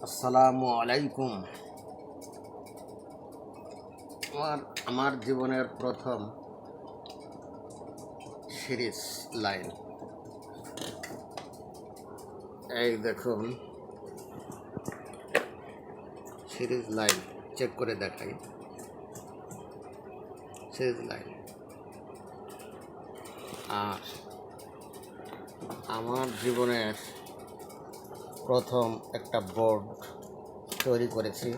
আসসালামু আলাইকুম। আমার জীবনের প্রথম সিরিজ লাইন, এই দেখুন সিরিজ লাইন, চেক করে দেখাই। সিরিজ লাইন আর আমার জীবনের প্রথম একটা বোর্ড তৈরি করেছি।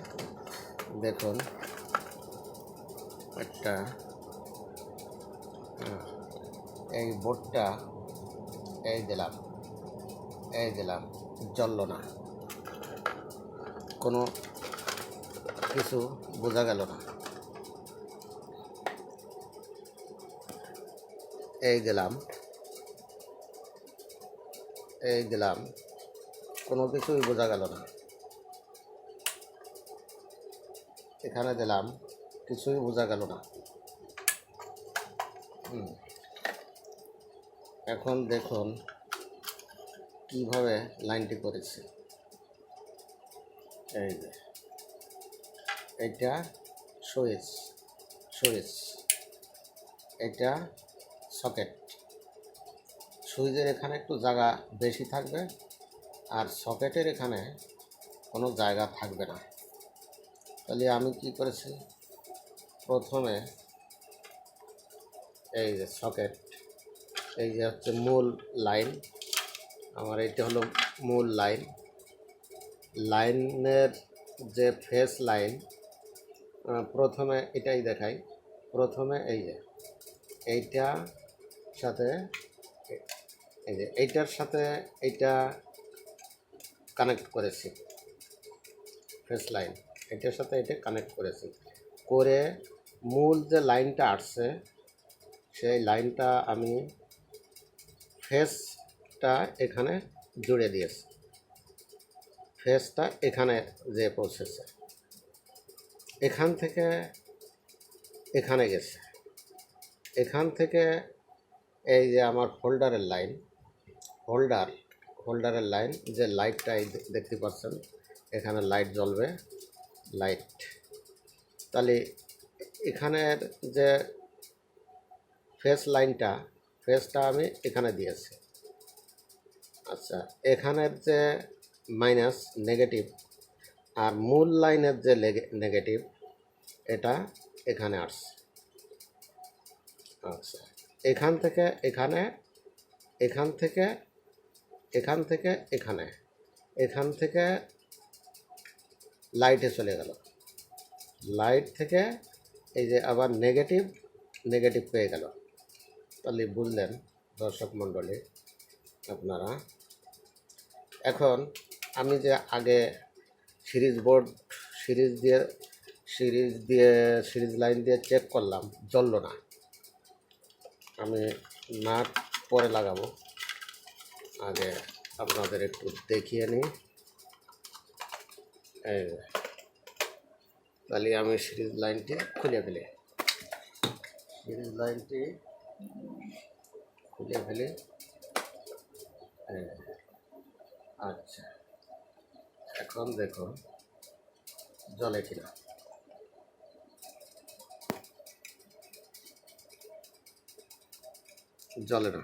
দেখুন একটা এই বোর্ডটা এই দিলাম জ্বলল না, কোনো কিছু বোঝা গেল না। এই দিলাম কোনো কিছুই বোঝা গেল না। এখানে দিলাম, কিছুই বোঝা গেল না। এখন দেখুন কিভাবে লাইনটি করেছি। এই যে এটা সুইচ, এটা সকেট। সুইচের এখানে একটু জায়গা বেশি থাকবে আর সকেটের এখানে কোনো জায়গা থাকবে না। তাহলে আমি কি করেছি, প্রথমে এই যে সকেট, এই যে হচ্ছে মূল লাইন, আমার এইটা হলো মূল লাইন। লাইনের যে ফেস লাইন, প্রথমে এটাই দেখাই। প্রথমে এই যে এইটার সাথে এইটার সাথে এইটা কানেক্ট করেছি। ফেস লাইন এটার সাথে এটা কানেক্ট করেছি, করে মূল যে লাইনটা আসছে সেই লাইনটা আমি ফেসটা এখানে জুড়ে দিয়েছি। ফেসটা এখানে যে পৌঁছেছে, এখান থেকে এখানে গেছে। এখান থেকে এই যে আমার হোল্ডারের লাইন, যে লাইটটা দেখতে পাচ্ছেন, এখানে লাইট জ্বলবে, লাইট। তাহলে এখানের যে ফেসটা আমি এখানে দিয়েছি। আচ্ছা, এখানের যে মাইনাস নেগেটিভ আর মূল লাইনের যে নেগেটিভ, এটা এখানে আসছে। আচ্ছা, এখান থেকে এখানে, এখান থেকে এখানে, এখান থেকে লাইটে চলে গেল। লাইট থেকে এই যে আবার নেগেটিভ পেয়ে গেল। তাহলে বুঝলেন দর্শক মণ্ডলী আপনারা। এখন আমি যে আগে সিরিজ লাইন দিয়ে চেক করলাম, জ্বলল না। আমি নাট পরে লাগাবো, আগে আপনাদের একটু দেখিয়ে নিই। তাহলে আমি সিরিজ লাইনটি খুলে ফেলি। আচ্ছা, এখন দেখুন জ্বলে কিনা। জ্বলে না,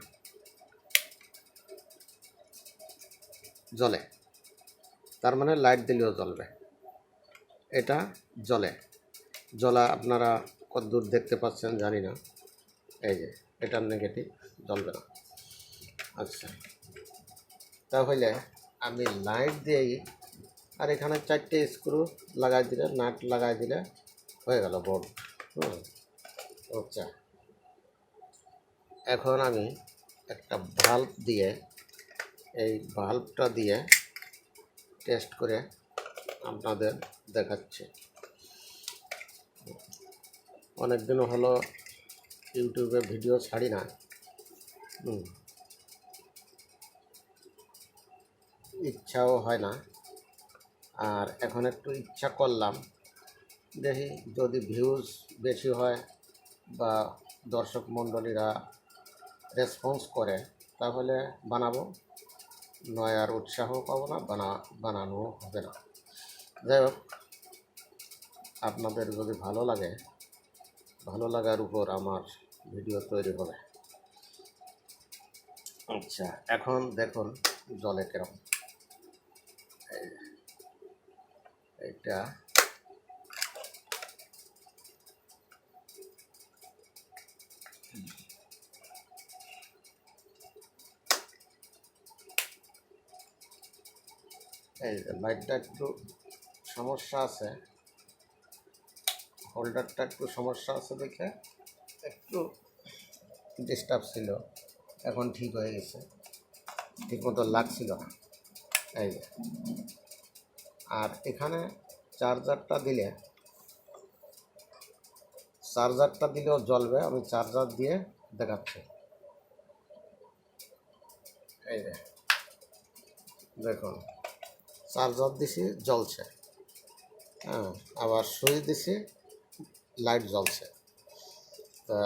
জ্বলে, তার মানে লাইট দিলেও জ্বলবে। এটা জ্বলা আপনারা কতদূর দেখতে পাচ্ছেন জানি না। এই যে এটার নেগেটিভ, জ্বলবে না। আচ্ছা, তাহলে আমি লাইট দিয়েই, আর এখানে 4টে স্ক্রু লাগাই দিলে, নাট লাগাই দিলে হয়ে গেল বোর্ড। আচ্ছা, এখন আমি একটা ভাল্ব দিয়ে, এই ভাল্বটা দিয়ে টেস্ট করে আপনাদের দেখাচ্ছি। অনেক দিন হলো ইউটিউবে ভিডিও ছাড়ি না, ইচ্ছাও হয় না। আর এখন একটু ইচ্ছা করলাম, দেখি যদি ভিউজ বেশি হয় বা দর্শক মণ্ডলীরা রেসপন্স করে তাহলে বানাবো, নয় আর উৎসাহ পাবো না, বানানো হবে না। যাই হোক, আপনাদের যদি ভালো লাগে, ভালো লাগার উপর আমার ভিডিও তৈরি হবে। আচ্ছা, এখন দেখুন জলে কেরম। এটা এই লাইটটা একটু সমস্যা আছে, হোল্ডারটা একটু সমস্যা আছে দেখে একটু ডিস্টার্ব ছিল, এখন ঠিক হয়ে গেছে, ঠিক মতো লাগছিল না। এই যে, আর এখানে চার্জারটা দিলেও জ্বলবে। আমি চার্জার দিয়ে দেখাচ্ছি। এই যে দেখুন, চার্জার দিছি জ্বলছে, হ্যাঁ, আবার সুইচ দিছি লাইট জ্বলছে। তা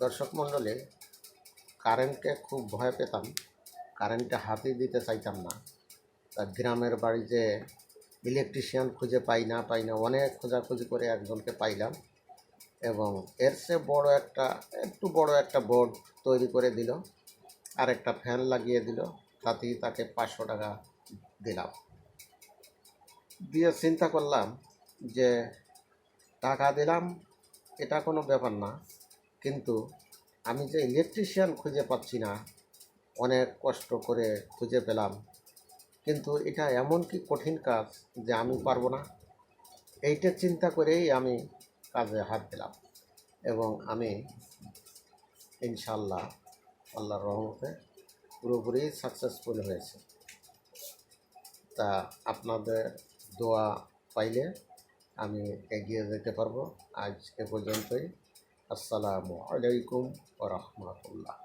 দর্শক মণ্ডলী, কারেন্টকে খুব ভয় পেতাম, কারেন্টে হাতই দিতে চাইতাম না। তা গ্রামের বাড়িতে ইলেকট্রিশিয়ান খুঁজে পাই না অনেক খোঁজাখুঁজি করে একজনকে পাইলাম, এবং এর চেয়ে একটু বড় একটা বোর্ড তৈরি করে দিল, আর একটা ফ্যান লাগিয়ে দিল, তাতেই তাকে 500 টাকা দিলাম। দিয়ে চিন্তা করলাম যে টাকা দিলাম, এটা কোনো ব্যাপার না, কিন্তু আমি যে ইলেকট্রিশিয়ান খুঁজে পাচ্ছি না, অনেক কষ্ট করে খুঁজে পেলাম, কিন্তু এটা এমন কি কঠিন কাজ যে আমি পারবো না। এইটা চিন্তা করেই আমি কাজে হাত দিলাম, এবং আমি ইনশাল্লাহ আল্লাহর রহমতে পুরোপুরি সাকসেসফুল হয়েছে। তা আপনাদের দোয়া পাইলে আমি এগিয়ে যেতে পারবো। আজ এ পর্যন্তই। আসসালামু আলাইকুম ওয়া রাহমাতুল্লাহ।